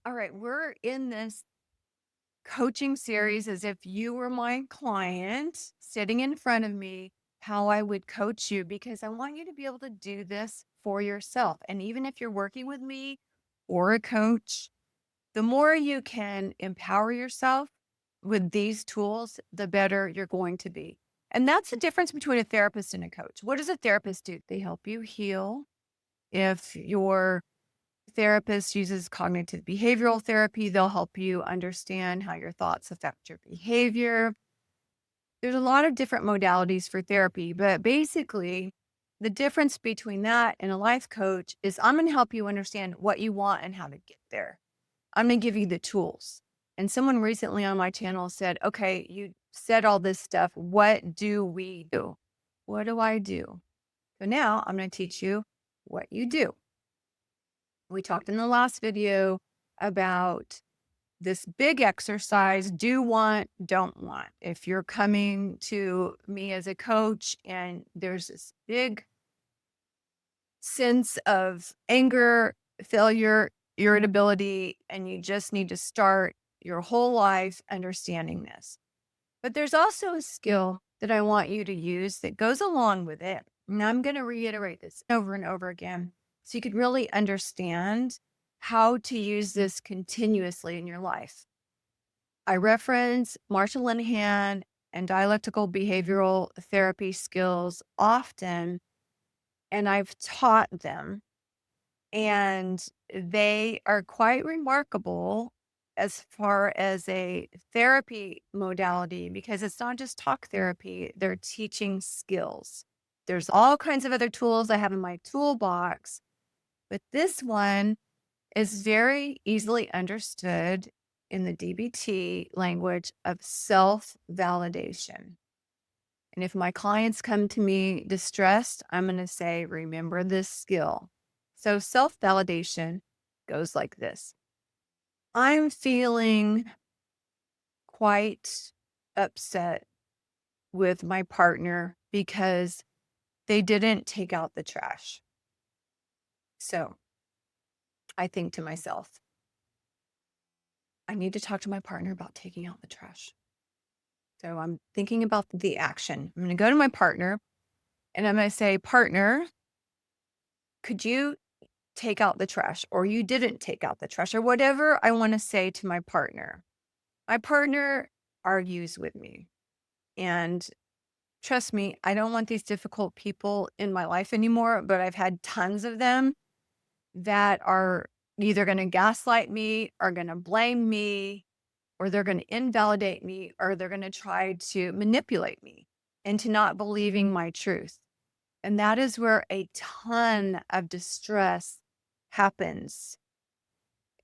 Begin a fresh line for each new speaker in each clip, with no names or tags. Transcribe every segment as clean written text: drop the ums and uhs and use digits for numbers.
All right, we're in this coaching series as if you were my client sitting in front of me, how I would coach you, because I want you to be able to do this for yourself. And even if you're working with me or a coach, the more you can empower yourself with these tools, the better you're going to be. And that's the difference between a therapist and a coach. What does a therapist do? They help you heal. If your therapist uses cognitive behavioral therapy, they'll help you understand how your thoughts affect your behavior. There's a lot of different modalities for therapy, but basically, the difference between that and a life coach is I'm going to help you understand what you want and how to get there. I'm going to give you the tools. And someone recently on my channel said, okay, you said all this stuff. What do we do? What do I do? So now I'm going to teach you what you do. We talked in the last video about this big exercise, do want, don't want. If you're coming to me as a coach and there's this big sense of anger, failure, irritability, and you just need to start your whole life understanding this. But there's also a skill that I want you to use that goes along with it. And I'm going to reiterate this over and over again so you can really understand how to use this continuously in your life. I reference Marsha Linehan and dialectical behavioral therapy skills often, and I've taught them, and they are quite remarkable as far as a therapy modality because it's not just talk therapy, they're teaching skills. There's all kinds of other tools I have in my toolbox, but this one is very easily understood in the DBT language of self validation. And if my clients come to me distressed, I'm going to say, remember this skill. So self validation goes like this. I'm feeling quite upset with my partner because they didn't take out the trash. So I think to myself, I need to talk to my partner about taking out the trash. So I'm thinking about the action. I'm going to go to my partner and I'm going to say, partner, could you take out the trash? Or you didn't take out the trash, or whatever I want to say to my partner. My partner argues with me. And trust me, I don't want these difficult people in my life anymore, but I've had tons of them that are either going to gaslight me or going to blame me or they're going to invalidate me, or they're going to try to manipulate me into not believing my truth. And that is where a ton of distress happens.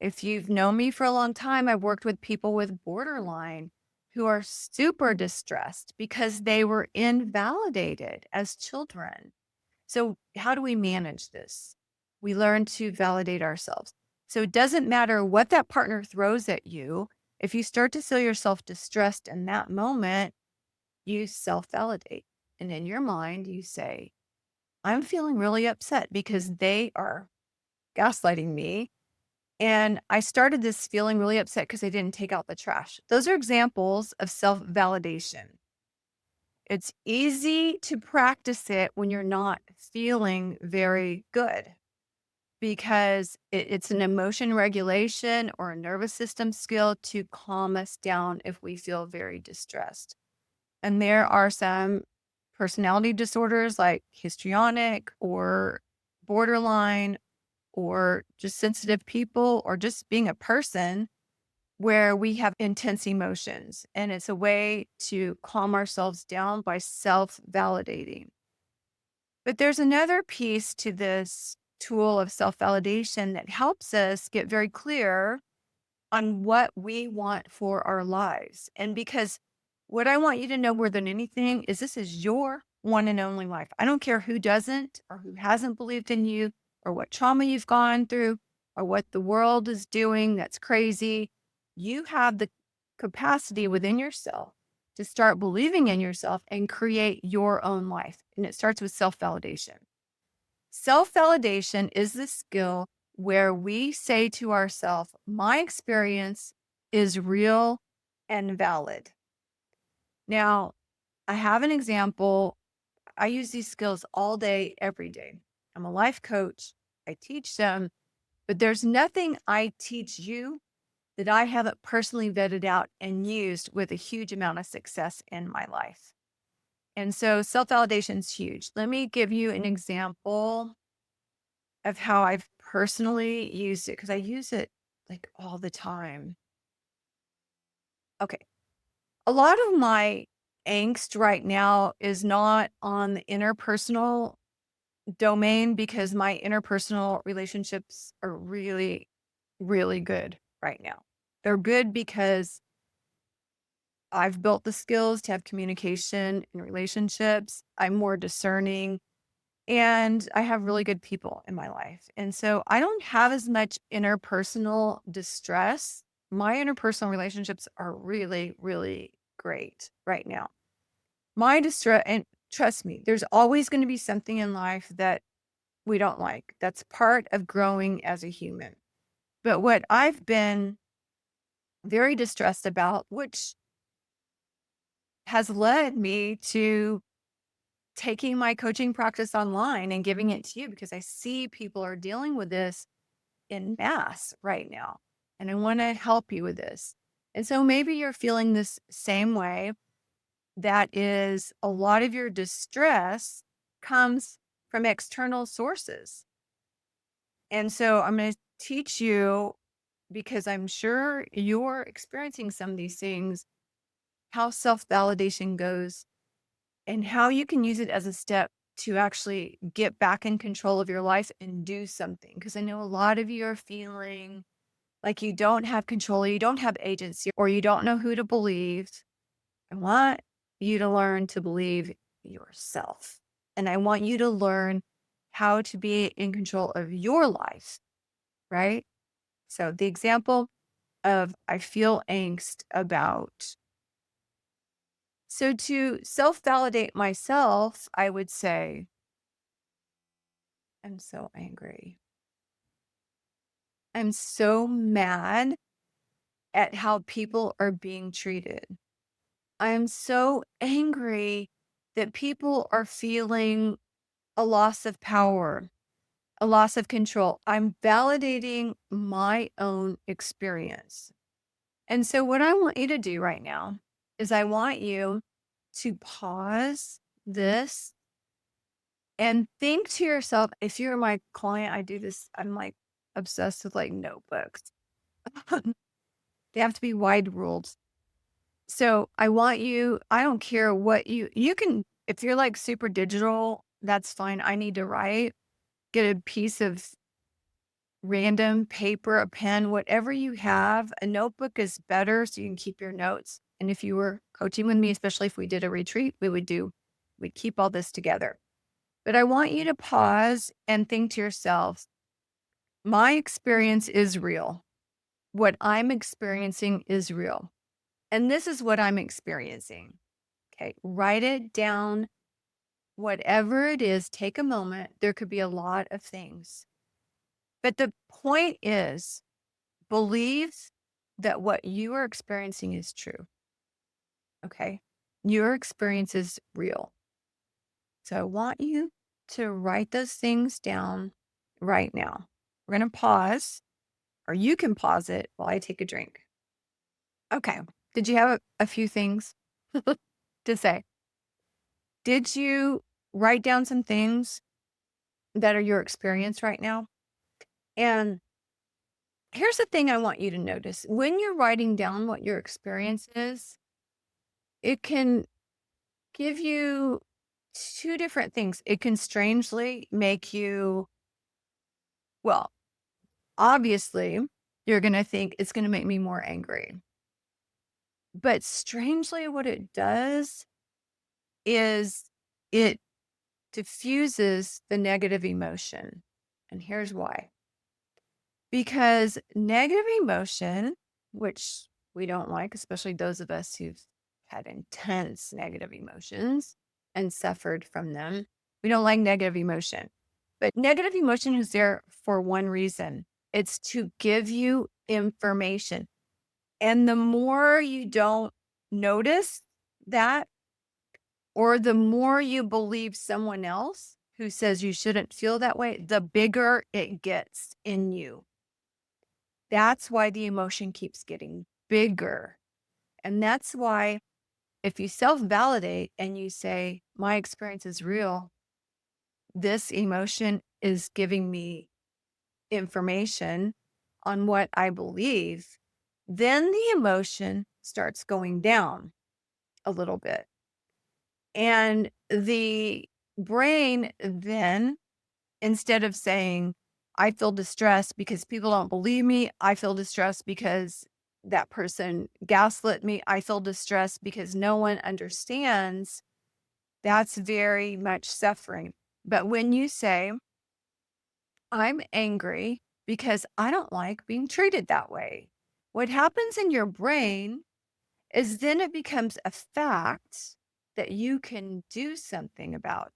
If you've known me for a long time, I've worked with people with borderline who are super distressed because they were invalidated as children. So, how do we manage this? We learn to validate ourselves. So, it doesn't matter what that partner throws at you. If you start to feel yourself distressed in that moment, you self validate. And in your mind, you say, I'm feeling really upset because they are gaslighting me. And I started this feeling really upset because they didn't take out the trash. Those are examples of self validation. It's easy to practice it when you're not feeling very good because it's an emotion regulation or a nervous system skill to calm us down if we feel very distressed. And there are some personality disorders like histrionic or borderline or just sensitive people or just being a person where we have intense emotions. And it's a way to calm ourselves down by self validating. But there's another piece to this tool of self validation that helps us get very clear on what we want for our lives. And because what I want you to know more than anything is this is your one and only life. I don't care who doesn't or who hasn't believed in you or what trauma you've gone through or what the world is doing that's crazy. You have the capacity within yourself to start believing in yourself and create your own life. And it starts with self validation. Self validation is the skill where we say to ourselves, my experience is real and valid. Now, I have an example. I use these skills all day, every day. I'm a life coach. I teach them, but there's nothing I teach you that I haven't personally vetted out and used with a huge amount of success in my life. And so self validation is huge. Let me give you an example of how I've personally used it because I use it like all the time. Okay. A lot of my angst right now is not on the interpersonal domain because my interpersonal relationships are really, really good right now. They're good because I've built the skills to have communication in relationships. I'm more discerning and I have really good people in my life. And so I don't have as much interpersonal distress. My interpersonal relationships are really, really great right now. My distress, and trust me, there's always going to be something in life that we don't like. That's part of growing as a human. But what I've been very distressed about, which has led me to taking my coaching practice online and giving it to you because I see people are dealing with this in mass right now. And I want to help you with this. And so maybe you're feeling this same way. That is a lot of your distress comes from external sources. And so I'm going to teach you because I'm sure you're experiencing some of these things, how self validation goes and how you can use it as a step to actually get back in control of your life and do something. Because I know a lot of you are feeling like you don't have control, you don't have agency, or you don't know who to believe. I want you to learn to believe yourself. And I want you to learn how to be in control of your life, right? So the example of I feel angst about. So to self validate myself, I would say, I'm so angry. I'm so mad at how people are being treated. I'm so angry that people are feeling a loss of power, a loss of control. I'm validating my own experience. And so, what I want you to do right now is I want you to pause this and think to yourself, if you're my client, I do this, I'm like obsessed with like notebooks. They have to be wide ruled. So I want you, I don't care what you can, if you're like super digital, that's fine. I need to write, get a piece of random paper, a pen, whatever you have. A notebook is better so you can keep your notes. And if you were coaching with me, especially if we did a retreat, we'd keep all this together. But I want you to pause and think to yourself, my experience is real. What I'm experiencing is real. And this is what I'm experiencing. Okay. Write it down. Whatever it is, take a moment. There could be a lot of things. But the point is, believe that what you are experiencing is true. Okay. Your experience is real. So I want you to write those things down right now. We're going to pause, or you can pause it while I take a drink. Okay. Did you have a few things to say? Did you write down some things that are your experience right now? And here's the thing I want you to notice. When you're writing down what your experience is, it can give you two different things. It can strangely make you, well, obviously, you're going to think it's going to make me more angry. But strangely, what it does is it diffuses the negative emotion. And here's why. Because negative emotion, which we don't like, especially those of us who've had intense negative emotions and suffered from them, we don't like negative emotion. But negative emotion is there for one reason. It's to give you information. And the more you don't notice that, or the more you believe someone else who says you shouldn't feel that way, the bigger it gets in you. That's why the emotion keeps getting bigger. And that's why if you self-validate and you say, my experience is real, this emotion is giving me information on what I believe, then the emotion starts going down a little bit. And the brain then, instead of saying, I feel distressed because people don't believe me, I feel distressed because that person gaslit me, I feel distressed because no one understands, that's very much suffering. But when you say, I'm angry because I don't like being treated that way, what happens in your brain is then it becomes a fact that you can do something about.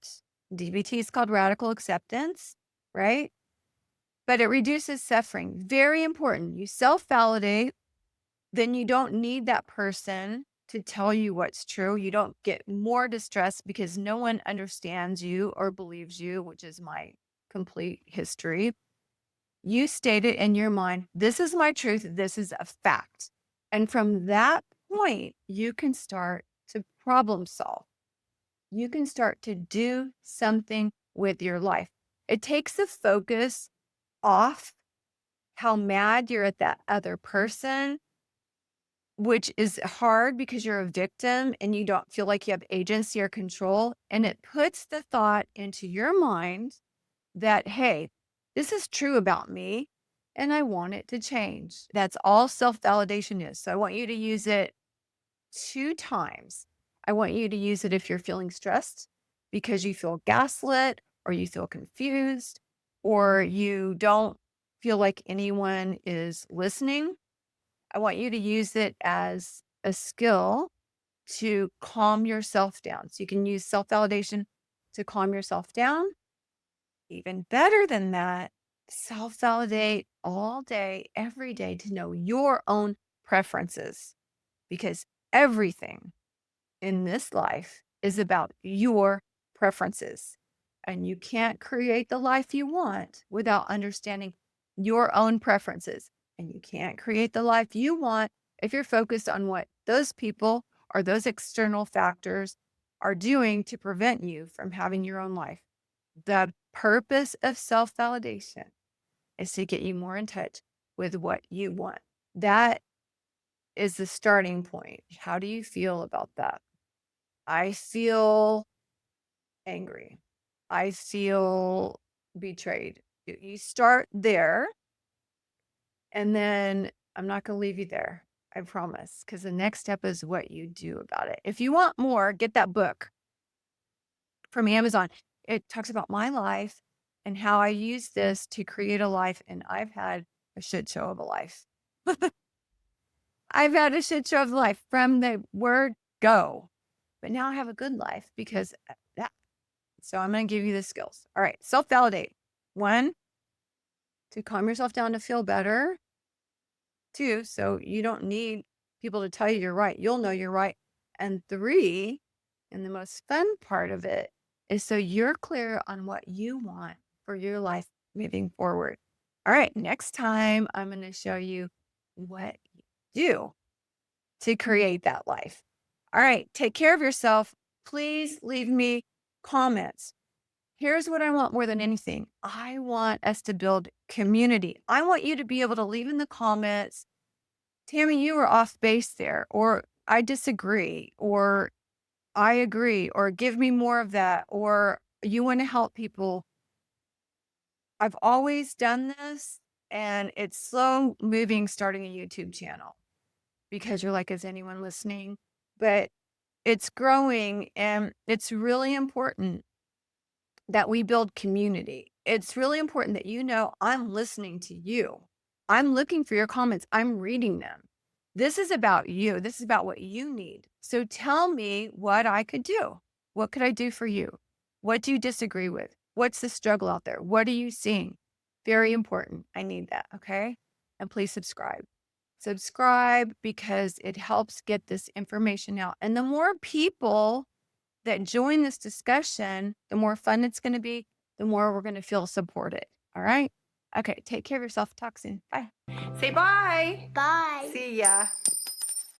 DBT is called radical acceptance, right? But it reduces suffering. Very important. You self-validate, then you don't need that person to tell you what's true. You don't get more distressed because no one understands you or believes you, which is my complete history. You state it in your mind, this is my truth, this is a fact. And from that point, you can start to problem solve. You can start to do something with your life. It takes the focus off how mad you're at that other person, which is hard because you're a victim and you don't feel like you have agency or control. And it puts the thought into your mind that, hey, this is true about me and I want it to change. That's all self-validation is. So I want you to use it 2 times. I want you to use it if you're feeling stressed because you feel gaslit or you feel confused or you don't feel like anyone is listening. I want you to use it as a skill to calm yourself down. So you can use self-validation to calm yourself down. Even better than that, self-validate all day, every day to know your own preferences because everything in this life is about your preferences. And you can't create the life you want without understanding your own preferences. And you can't create the life you want if you're focused on what those people or those external factors are doing to prevent you from having your own life. The purpose of self-validation is to get you more in touch with what you want. That is the starting point. How do you feel about that? I feel angry. I feel betrayed. You start there, and then I'm not going to leave you there. I promise. Because the next step is what you do about it. If you want more, get that book from Amazon. It talks about my life and how I use this to create a life. And I've had a shit show of a life. I've had a shit show of life from the word go. But now I have a good life because of that. So I'm going to give you the skills. All right. Self-validate. 1, to calm yourself down to feel better. 2, so you don't need people to tell you you're right. You'll know you're right. And 3, and the most fun part of it is so you're clear on what you want for your life moving forward. All right. Next time, I'm going to show you what you do to create that life. All right. Take care of yourself. Please leave me comments. Here's what I want more than anything. I want us to build community. I want you to be able to leave in the comments, Tami, you were off base there, or I disagree, or I agree, or give me more of that, or you want to help people. I've always done this, and it's slow moving starting a YouTube channel because you're like, is anyone listening? But it's growing, and it's really important that we build community. It's really important that you know I'm listening to you. I'm looking for your comments. I'm reading them. This is about you. This is about what you need. So tell me what I could do. What could I do for you? What do you disagree with? What's the struggle out there? What are you seeing? Very important. I need that. Okay. And please subscribe. Subscribe because it helps get this information out. And the more people that join this discussion, the more fun it's going to be, the more we're going to feel supported. All right. Okay. Take care of yourself. Talk soon. Bye.
Say bye.
Bye.
See ya.